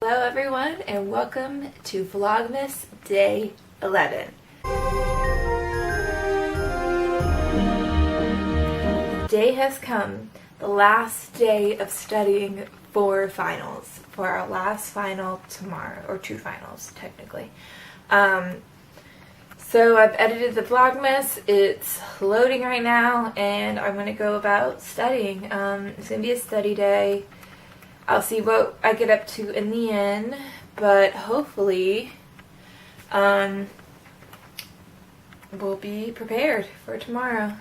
Hello everyone and welcome to Vlogmas Day 11. The day has come, the last day of studying for finals, for our last final tomorrow, or two finals technically. So I've edited the Vlogmas, it's loading right now, and I'm going to go about studying. It's going to be a study day. I'll see what I get up to in the end, but hopefully we'll be prepared for tomorrow.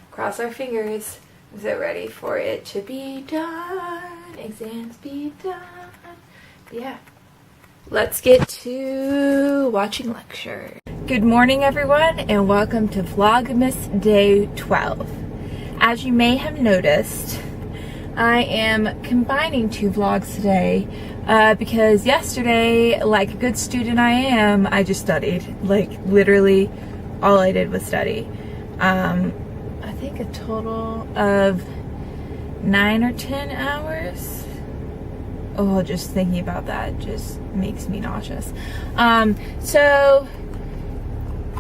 Cross our fingers, get ready for it to be done, exams be done. But yeah, let's get to watching lecture. Good morning everyone and welcome to Vlogmas Day 12. As you may have noticed, I am combining two vlogs today because yesterday, like a good student I am, I just studied. Like literally all I did was study. I think a total of 9 or 10 hours. Oh, just thinking about that just makes me nauseous. So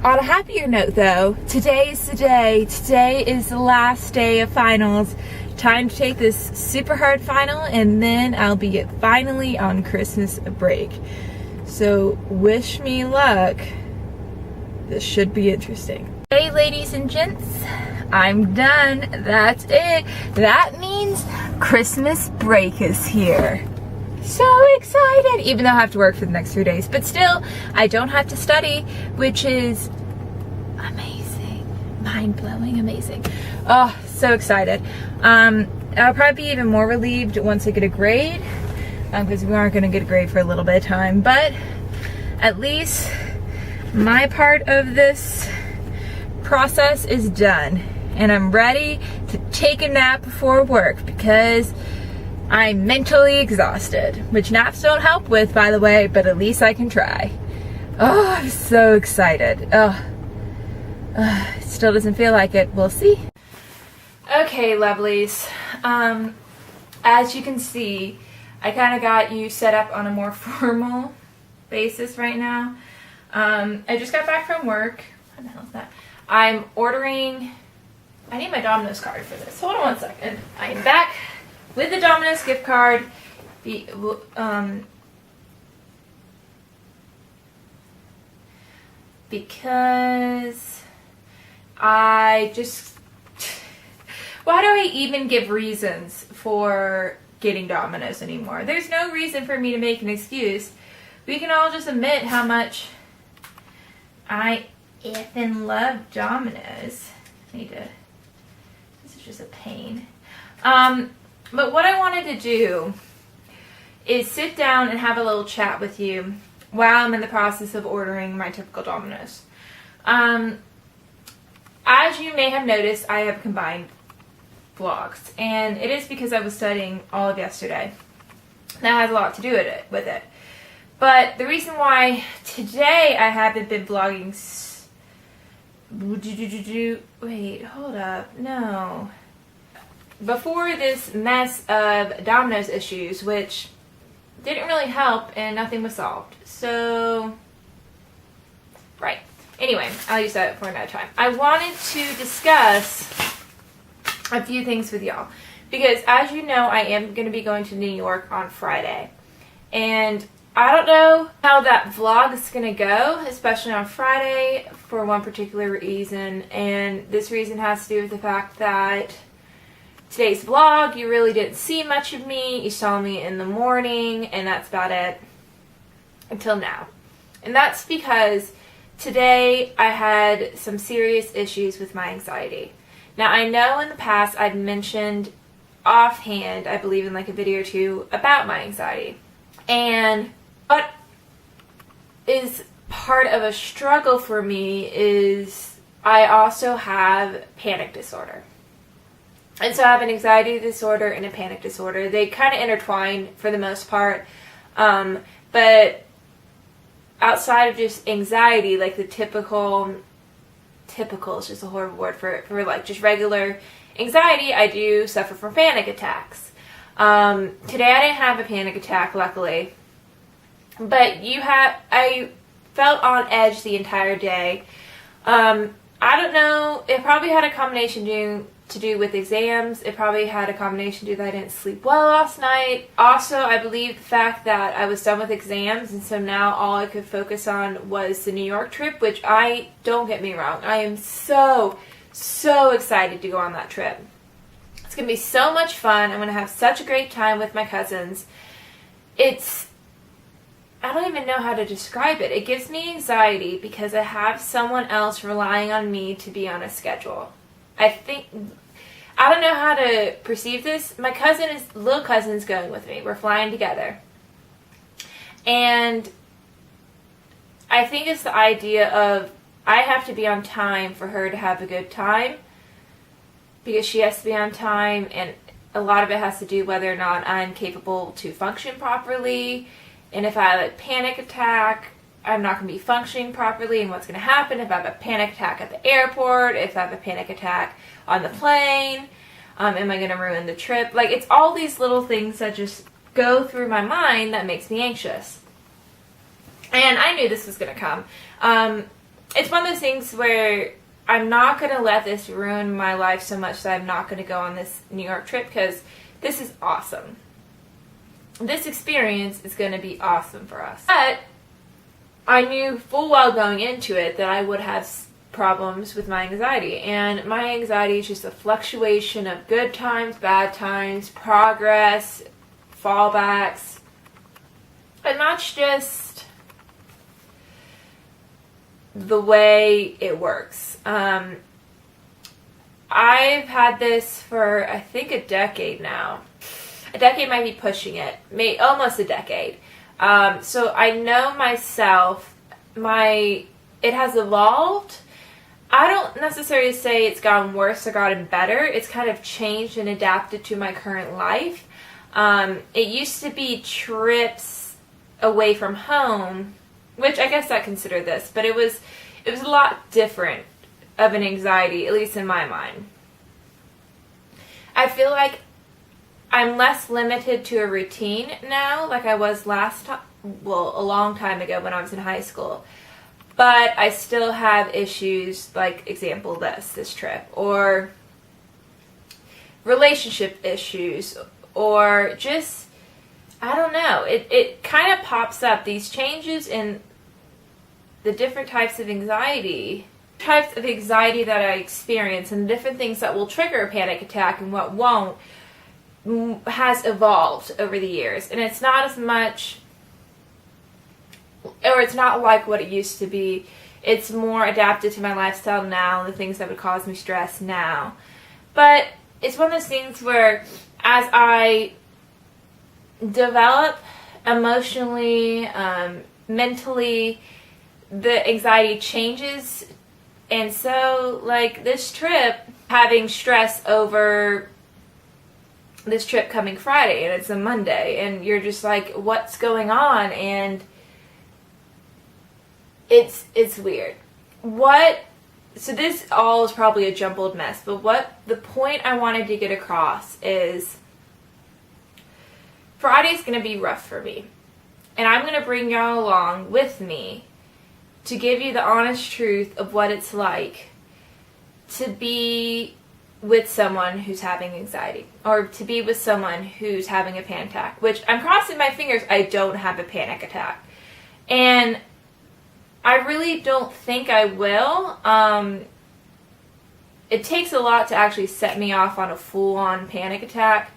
on a happier note though, today is the day. Today is the last day of finals. Time to take this super hard final and then I'll be finally on Christmas break. So wish me luck. This should be interesting. Hey ladies and gents, I'm done. That's it. That means Christmas break is here. So excited, even though I have to work for the next 3 days, but still I don't have to study, which is amazing, mind-blowing amazing. Oh, so excited. I'll probably be even more relieved once I get a grade, because we aren't going to get a grade for a little bit of time, but at least my part of this process is done and I'm ready to take a nap before work because I'm mentally exhausted, which naps don't help with, by the way, but at least I can try. Oh, I'm so excited. Oh, it still doesn't feel like it. We'll see. Okay, lovelies. As you can see, I kind of got you set up on a more formal basis right now. I just got back from work. What the hell is that? I'm ordering... I need my Domino's card for this. Hold on one second. I am back with the Domino's gift card, because I just, why do I even give reasons for getting Domino's anymore? There's no reason for me to make an excuse. We can all just admit how much I effing love Domino's. This is just a pain. But what I wanted to do is sit down and have a little chat with you while I'm in the process of ordering my typical Domino's. As you may have noticed, I have combined vlogs, and it is because I was studying all of yesterday. That has a lot to do with it. But the reason why today I haven't been vlogging... Wait, hold up. No. Before this mess of Domino's issues, which didn't really help and nothing was solved. So, right. Anyway, I'll use that for another time. I wanted to discuss a few things with y'all. Because as you know, I am going to be going to New York on Friday. And I don't know how that vlog is going to go, especially on Friday, for one particular reason. And this reason has to do with the fact that today's vlog, you really didn't see much of me. You saw me in the morning, and that's about it until now. And that's because today I had some serious issues with my anxiety. Now, I know in the past I've mentioned offhand, I believe in like a video or two, about my anxiety. And what is part of a struggle for me is I also have panic disorder. And so I have an anxiety disorder and a panic disorder. They kind of intertwine for the most part. But outside of just anxiety, like the typical is just a horrible word for like just regular anxiety, I do suffer from panic attacks. Today I didn't have a panic attack, luckily. But I felt on edge the entire day. I don't know, it probably had a combination to do with exams. It probably had a combination to do that I didn't sleep well last night. Also, I believe the fact that I was done with exams, and so now all I could focus on was the New York trip, which don't get me wrong, I am so excited to go on that trip. It's going to be so much fun. I'm going to have such a great time with my cousins. I don't even know how to describe it. It gives me anxiety because I have someone else relying on me to be on a schedule. I don't know how to perceive this. My little cousin's going with me. We're flying together. And I think it's the idea of I have to be on time for her to have a good time, because she has to be on time, and a lot of it has to do whether or not I'm capable to function properly. And if I have a panic attack, I'm not going to be functioning properly. And what's going to happen if I have a panic attack at the airport, if I have a panic attack on the plane, am I going to ruin the trip? Like, it's all these little things that just go through my mind that makes me anxious. And I knew this was going to come. It's one of those things where I'm not going to let this ruin my life so much that I'm not going to go on this New York trip, because this is awesome. This experience is going to be awesome for us. But I knew full well going into it that I would have problems with my anxiety. And my anxiety is just a fluctuation of good times, bad times, progress, fallbacks. And that's just the way it works. I've had this for, I think, a decade now. A decade might be pushing it. Almost a decade. So I know myself. It has evolved. I don't necessarily say it's gotten worse or gotten better. It's kind of changed and adapted to my current life. It used to be trips away from home, which I guess I consider this, but it was a lot different of an anxiety, at least in my mind. I feel like I'm less limited to a routine now, like I was a long time ago when I was in high school. But I still have issues, like, example, this trip, or relationship issues, or just, I don't know, it kind of pops up, these changes in the different types of anxiety that I experience, and the different things that will trigger a panic attack and what won't, has evolved over the years. And it's not as much, or it's not like what it used to be. It's more adapted to my lifestyle now, the things that would cause me stress now. But it's one of those things where as I develop emotionally, mentally, the anxiety changes. And so, like, this trip, having stress over this trip coming Friday, and it's a Monday, and you're just like, what's going on? And it's weird. So this all is probably a jumbled mess, but what the point I wanted to get across is Friday's going to be rough for me. And I'm going to bring y'all along with me to give you the honest truth of what it's like to be with someone who's having anxiety, or to be with someone who's having a panic attack, which I'm crossing my fingers I don't have a panic attack. And I really don't think I will. It takes a lot to actually set me off on a full-on panic attack.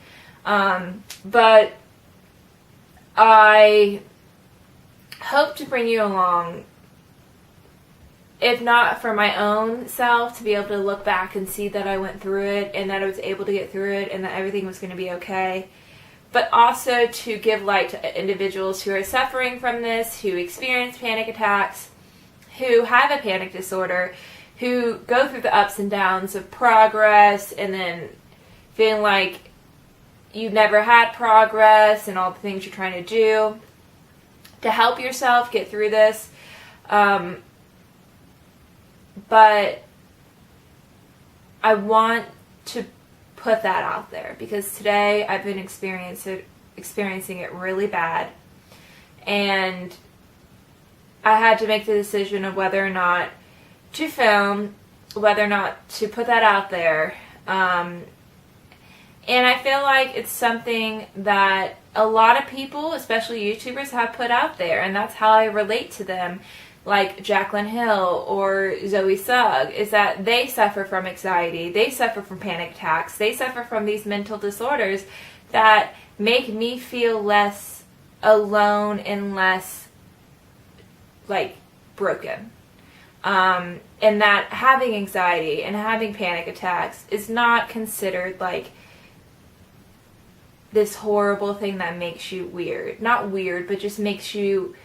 But I hope to bring you along, if not for my own self, to be able to look back and see that I went through it, and that I was able to get through it, and that everything was going to be okay. But also to give light to individuals who are suffering from this, who experience panic attacks, who have a panic disorder, who go through the ups and downs of progress, and then feeling like you never had progress, and all the things you're trying to do to help yourself get through this. But I want to put that out there, because today I've been experiencing it really bad. and I had to make the decision of whether or not to film, whether or not to put that out there. And I feel like it's something that a lot of people, especially YouTubers, have put out there, and that's how I relate to them. Like Jaclyn Hill or Zoe Sugg, is that they suffer from anxiety, they suffer from panic attacks, they suffer from these mental disorders that make me feel less alone and less, like, broken. And that having anxiety and having panic attacks is not considered, like, this horrible thing that makes you weird. Not weird, but just makes you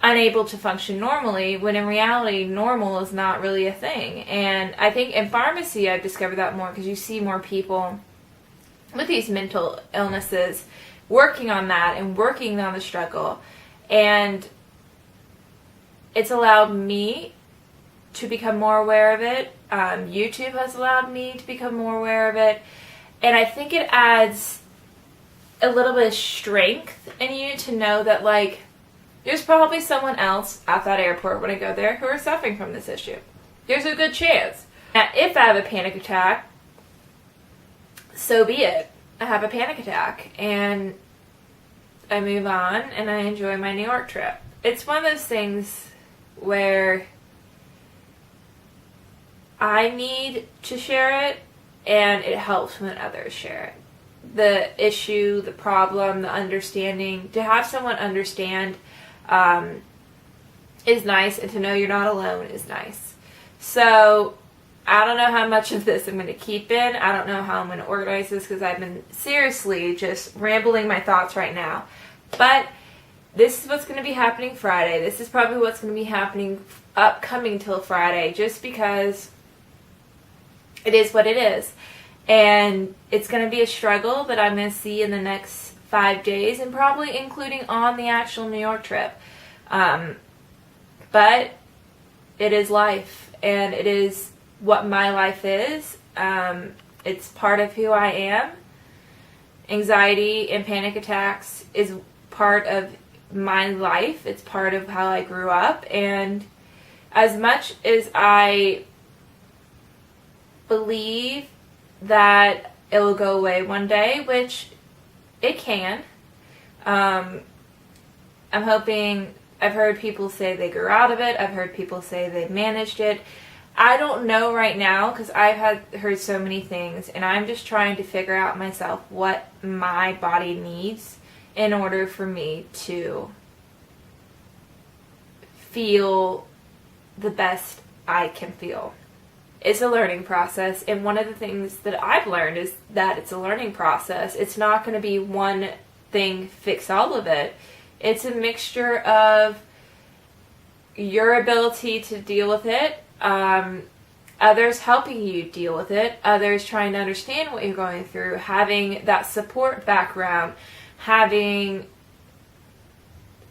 unable to function normally, when in reality, normal is not really a thing. And I think in pharmacy, I've discovered that more, because you see more people with these mental illnesses working on that and working on the struggle. And it's allowed me to become more aware of it. YouTube has allowed me to become more aware of it. And I think it adds a little bit of strength in you to know that, like, there's probably someone else at that airport when I go there who are suffering from this issue. There's a good chance. Now, if I have a panic attack, so be it. I have a panic attack and I move on and I enjoy my New York trip. It's one of those things where I need to share it, and it helps when others share it. The issue, the problem, the understanding, to have someone understand is nice, and to know you're not alone is nice. So I don't know how much of this I'm going to keep in. I don't know how I'm going to organize this, because I've been seriously just rambling my thoughts right now. But this is what's going to be happening Friday. This is probably what's going to be happening upcoming till Friday, just because it is what it is. And it's going to be a struggle that I'm going to see in the next 5 days, and probably including on the actual New York trip. But it is life, and it is what my life is. It's part of who I am. Anxiety and panic attacks is part of my life. It's part of how I grew up. And as much as I believe that it will go away one day, which it can. I'm hoping. I've heard people say they grew out of it. I've heard people say they managed it. I don't know right now, because I've heard so many things, and I'm just trying to figure out myself what my body needs in order for me to feel the best I can feel. It's a learning process, and one of the things that I've learned is that it's a learning process. It's not going to be one thing fix all of it. It's a mixture of your ability to deal with it, others helping you deal with it, others trying to understand what you're going through, having that support background, having,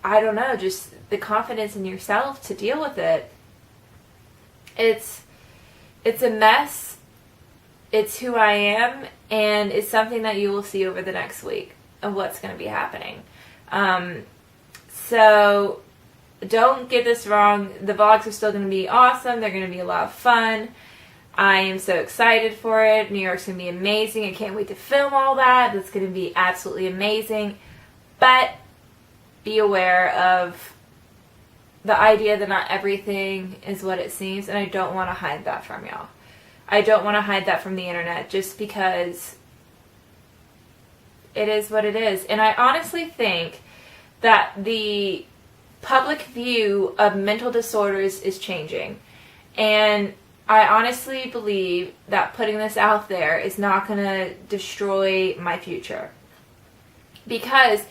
I don't know, just the confidence in yourself to deal with it. It's a mess. It's who I am, and it's something that you will see over the next week of what's going to be happening. So don't get this wrong. The vlogs are still going to be awesome. They're going to be a lot of fun. I am so excited for it. New York's going to be amazing. I can't wait to film all that. That's going to be absolutely amazing. But be aware of the idea that not everything is what it seems, and I don't want to hide that from y'all. I don't want to hide that from the internet, just because it is what it is. And I honestly think that the public view of mental disorders is changing. And I honestly believe that putting this out there is not going to destroy my future. Because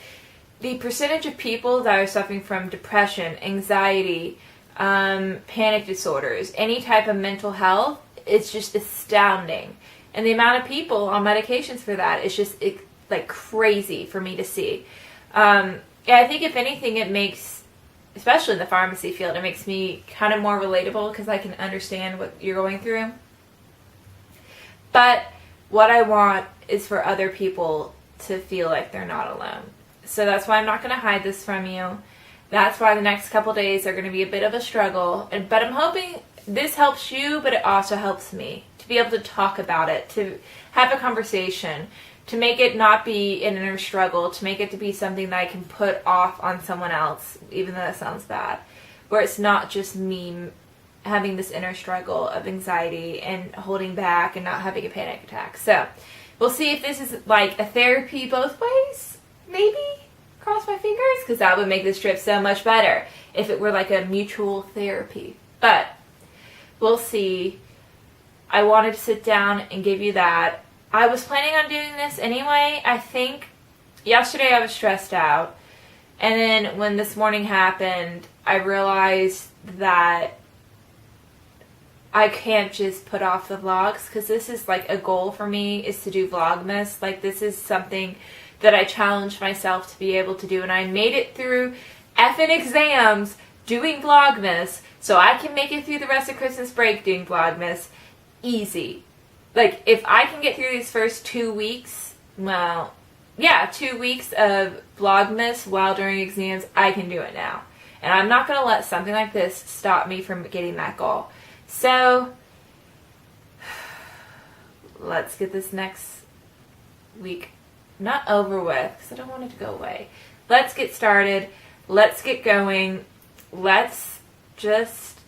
the percentage of people that are suffering from depression, anxiety, panic disorders, any type of mental health, it's just astounding. And the amount of people on medications for that is just like crazy for me to see. Yeah, I think if anything, it makes, especially in the pharmacy field, it makes me kind of more relatable, because I can understand what you're going through. But what I want is for other people to feel like they're not alone. So that's why I'm not going to hide this from you. That's why the next couple days are going to be a bit of a struggle. But I'm hoping this helps you, but it also helps me to be able to talk about it, to have a conversation, to make it not be an inner struggle, to make it to be something that I can put off on someone else, even though that sounds bad, where it's not just me having this inner struggle of anxiety and holding back and not having a panic attack. So we'll see if this is like a therapy both ways, maybe. Cross my fingers, because that would make this trip so much better if it were like a mutual therapy. But we'll see. I wanted to sit down and give you that. I was planning on doing this anyway. I think yesterday I was stressed out, and then when this morning happened, I realized that I can't just put off the vlogs, because this is like a goal for me, is to do Vlogmas. Like, this is something that I challenged myself to be able to do, and I made it through effing exams doing Vlogmas, so I can make it through the rest of Christmas break doing Vlogmas easy. Like, if I can get through these first 2 weeks, well, yeah, 2 weeks of Vlogmas while during exams, I can do it now. And I'm not going to let something like this stop me from getting that goal. So, let's get this next week not over with, because I don't want it to go away. Let's get started. Let's get going. Let's just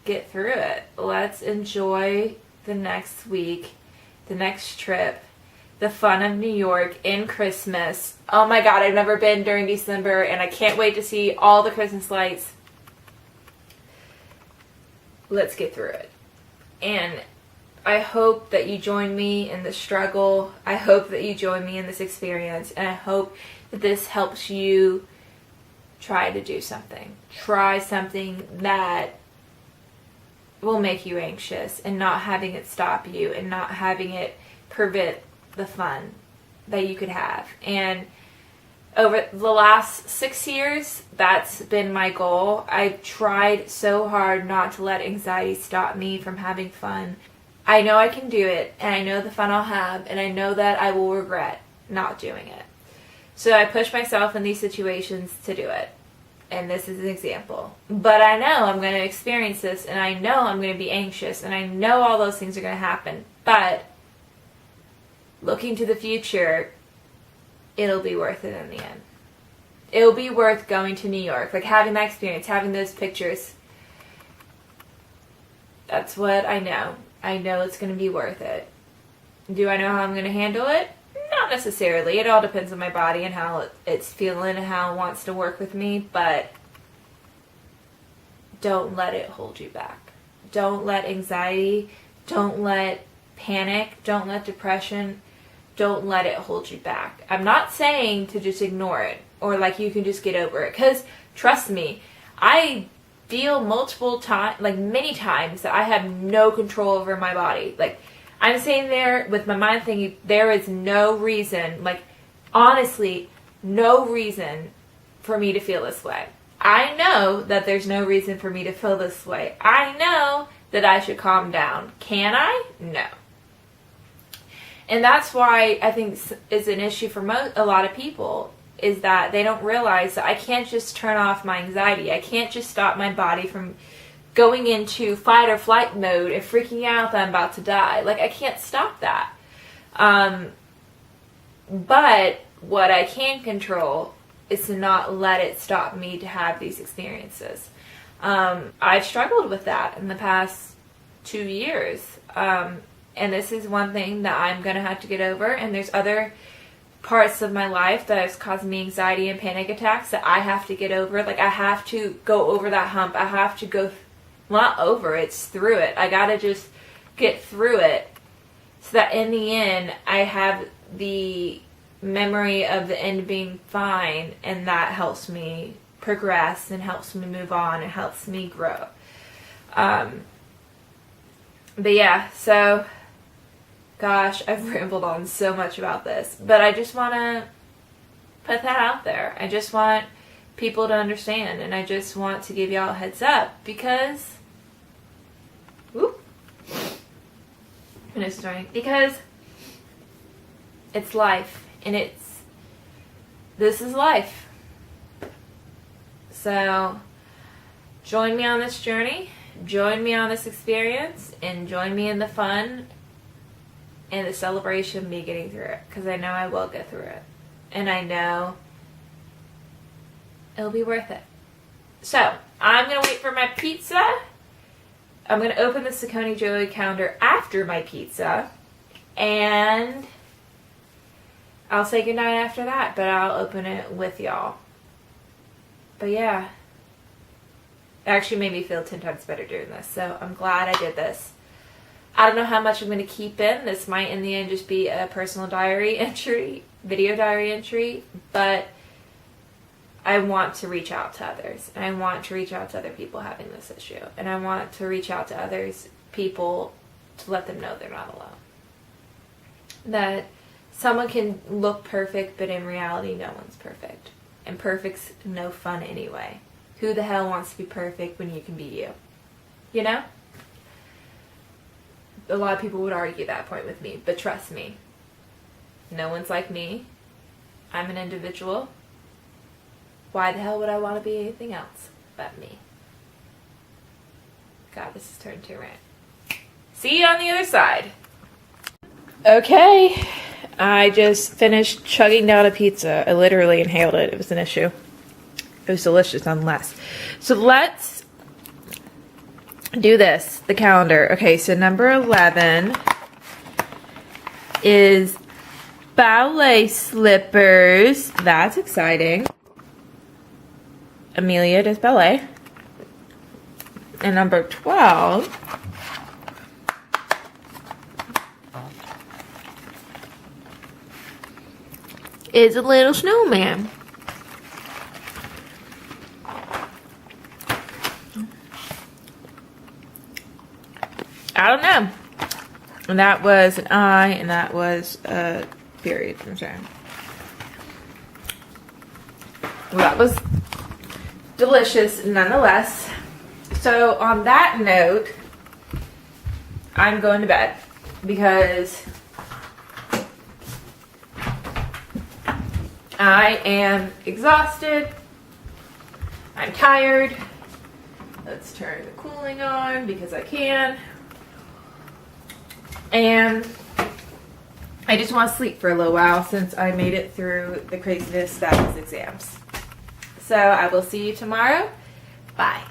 get through it. Let's enjoy the next week, the next trip, the fun of New York in Christmas. Oh my God, I've never been during December, and I can't wait to see all the Christmas lights. Let's get through it. And I hope that you join me in the struggle. I hope that you join me in this experience. And I hope that this helps you try to do something. Try something that will make you anxious, and not having it stop you, and not having it prevent the fun that you could have. And over the last 6 years, that's been my goal. I've tried so hard not to let anxiety stop me from having fun. I know I can do it, and I know the fun I'll have, and I know that I will regret not doing it. So I push myself in these situations to do it. And this is an example. But I know I'm going to experience this, and I know I'm going to be anxious, and I know all those things are going to happen. But looking to the future, it'll be worth it in the end. It'll be worth going to New York, like having that experience, having those pictures. That's what I know. I know it's going to be worth it. Do I know how I'm going to handle it? Not necessarily. It all depends on my body and how it's feeling and how it wants to work with me. But don't let it hold you back. Don't let anxiety, don't let panic, don't let depression, don't let it hold you back. I'm not saying to just ignore it or like you can just get over it. Because trust me, I feel multiple times, like many times, that I have no control over my body. Like, I'm sitting there with my mind thinking, there is no reason, like, honestly, no reason for me to feel this way. I know that there's no reason for me to feel this way. I know that I should calm down. Can I? No. And that's why I think it's an issue for a lot of people, is that they don't realize that I can't just turn off my anxiety. I can't just stop my body from going into fight or flight mode and freaking out that I'm about to die. Like, I can't stop that. But what I can control is to not let it stop me to have these experiences. I've struggled with that in the past 2 years. And this is one thing that I'm going to have to get over. And there's other parts of my life that has caused me anxiety and panic attacks that I have to get over. Like, I have to go over that hump. I have to go, not over, it's through it. I gotta just get through it so that in the end I have the memory of the end being fine, and that helps me progress and helps me move on and helps me grow. But yeah, so gosh, I've rambled on so much about this, but I just want to put that out there. I just want people to understand, and I just want to give y'all a heads up, because because it's life, and this is life. So join me on this journey, join me on this experience, and join me in the fun and the celebration of me getting through it, because I know I will get through it, and I know it'll be worth it. So I'm gonna wait for my pizza. I'm gonna open the Saucony Jewelry calendar after my pizza, and I'll say goodnight after that, but I'll open it with y'all. But yeah, it actually made me feel 10 times better doing this, so I'm glad I did this. I don't know how much I'm going to keep in. This might in the end just be a personal diary entry, video diary entry, but I want to reach out to others, and I want to reach out to other people having this issue, and I want to reach out to others people to let them know they're not alone. That someone can look perfect, but in reality no one's perfect, and perfect's no fun anyway. Who the hell wants to be perfect when you can be you? You know? A lot of people would argue that point with me, but trust me, no one's like me. I'm an individual. Why the hell would I want to be anything else but me? God, this has turned to a rant. See you on the other side. Okay, I just finished chugging down a pizza. I literally inhaled it. It was an issue. It was delicious nonetheless. So let's do this, the calendar. Okay, so number 11 is ballet slippers. That's exciting. Amelia does ballet. And number 12 is a little snowman. I don't know. And that was an I, and that was a period. I'm sorry. Well, that was delicious nonetheless. So on that note, I'm going to bed because I am exhausted. I'm tired. Let's turn the cooling on because I can. And I just want to sleep for a little while since I made it through the craziness that was exams. So I will see you tomorrow. Bye.